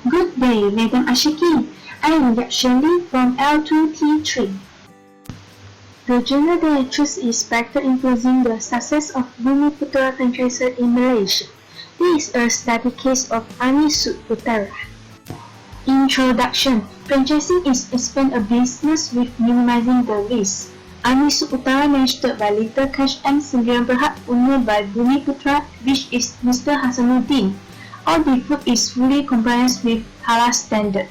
Good day, Madam Ashiki. I am Yakshali from L2T3. The genre that I choose is factor influencing the success of Bumiputra franchise in Malaysia. This is a study case of Ani Sutera. Introduction. Franchising is expand a business with minimizing the risk. Ani Sutera managed by Little Cash M. Sembilan Berhad, owned by Bumiputra, which is Mr. Hasanuddin. All the food is fully compliant with halal standard.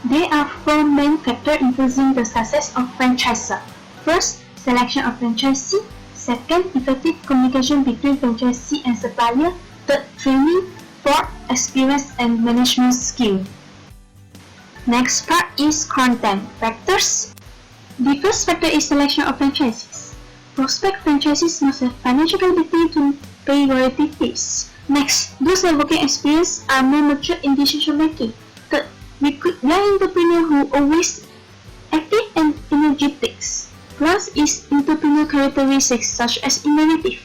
There are four main factors influencing the success of franchisor. First, selection of franchisee. Second, effective communication between franchisee and supplier. Third, training. Fourth, experience and management skill. Next part is content factors. The first factor is selection of franchisees. Prospect franchisees must have financial ability to pay royalty fees. Next, those with working experience are more mature in decision making. Third, recruit young entrepreneur who always active and energetic. Plus is entrepreneurial characteristics such as innovative.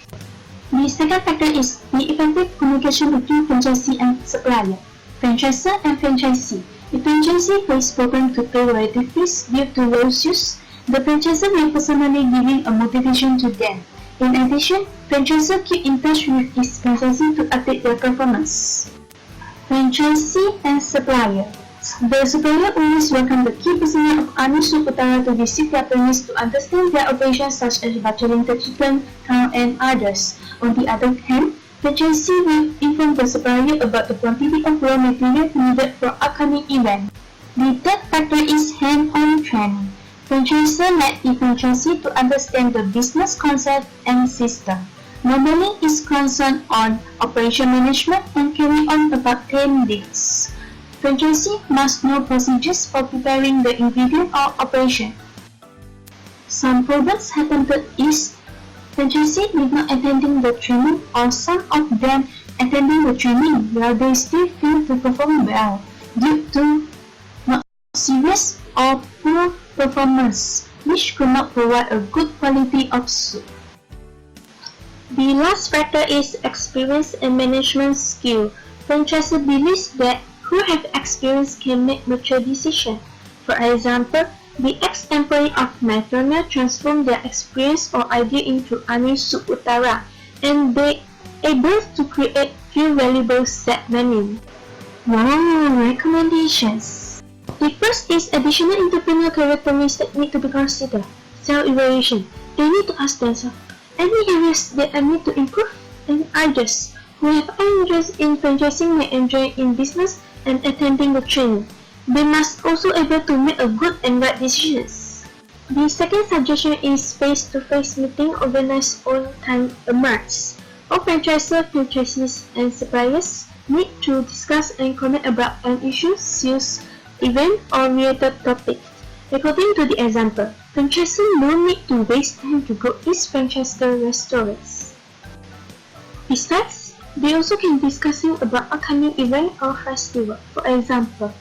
The second factor is the effective communication between franchisee and supplier, franchisor and franchisee. If franchisee face problem to pay royalty fees due to lawsuits, the franchisor may personally giving a motivation to them. In addition, franchisor keep in touch with its franchisee to update their performance. Franchisee and supplier. The supplier always welcome the key personnel of Ani Sutera to visit their premise to understand their operations such as butchering the chicken, cow and others. On the other hand, franchisee will inform the supplier about the quantity of raw material needed for upcoming event. The third factor is hand-on training. Franchisor let the franchisee to understand the business concept and system. Normally is concerned on operation management and carry on about 10 weeks. Franchisee must know procedures for preparing the ingredient or operation. Some problems happened is franchisee did not attending the training or some of them attending the training while they still fail to perform well due to not serious or poor performance, which could not provide a good quality of soup. The last factor is experience and management skill. Franchisor believes that who have experience can make mature decisions. For example, the ex-employee of McDonald's transformed their experience or idea into Ani Sutera, and they able to create few valuable set menu. Wow, recommendations. The first is additional entrepreneurial characteristics that need to be considered. Self-evaluation. They need to ask themselves, any areas that I need to improve? And others who have interest in franchising may enjoy in business and attending the training. They must also able to make a good and right decisions. The second suggestion is face-to-face meeting organized on time a month. All franchisors, franchisees, and suppliers need to discuss and comment about an issue, sales, event, or related topic. According to the example, franchisor no need to waste time to go eat franchisor restaurants. Besides, they also can discuss about upcoming event or festival. For example,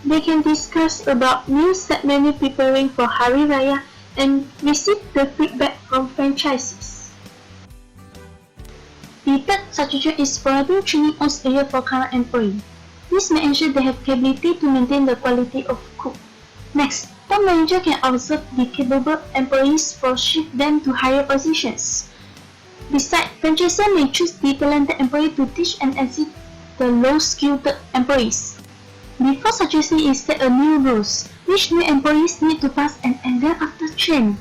they can discuss about new set menu preparing for Hari Raya and receive the feedback from franchisees. The third suggestion is providing training on area for current employees. This may ensure they have capability to maintain the quality of cook. Next, top manager can observe the capable employees for shift them to higher positions. Besides, franchisor may choose the talented employee to teach and assist the low-skilled employees. The fourth suggestion is set a new rules, which new employees need to pass an exam after training.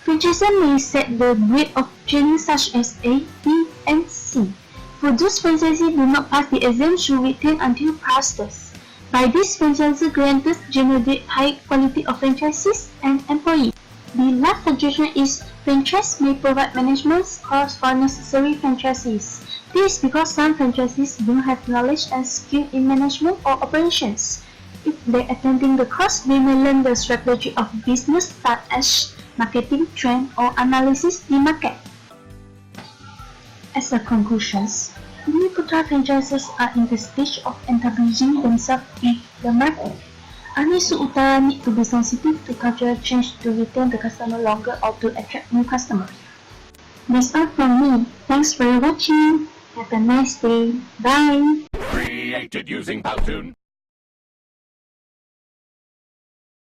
Franchisor may set the grade of training such as A, B, and C. For those franchisees do not pass the exam should retain until passed. By this, franchisor granted generate high quality of franchisees and employees. The last suggestion is franchise may provide management course for necessary franchisees. This is because some franchisees don't have knowledge and skill in management or operations. If they attending the course, they may learn the strategy of business such as marketing, trend, or analysis the market. As a conclusion, Bumiputra franchises are in the stage of establishing themselves with the market. Ani Sutera need to be sensitive to cultural change to retain the customer longer or to attract new customers. That's all from me. Thanks for watching. Have a nice day. Bye. created using Powtoon.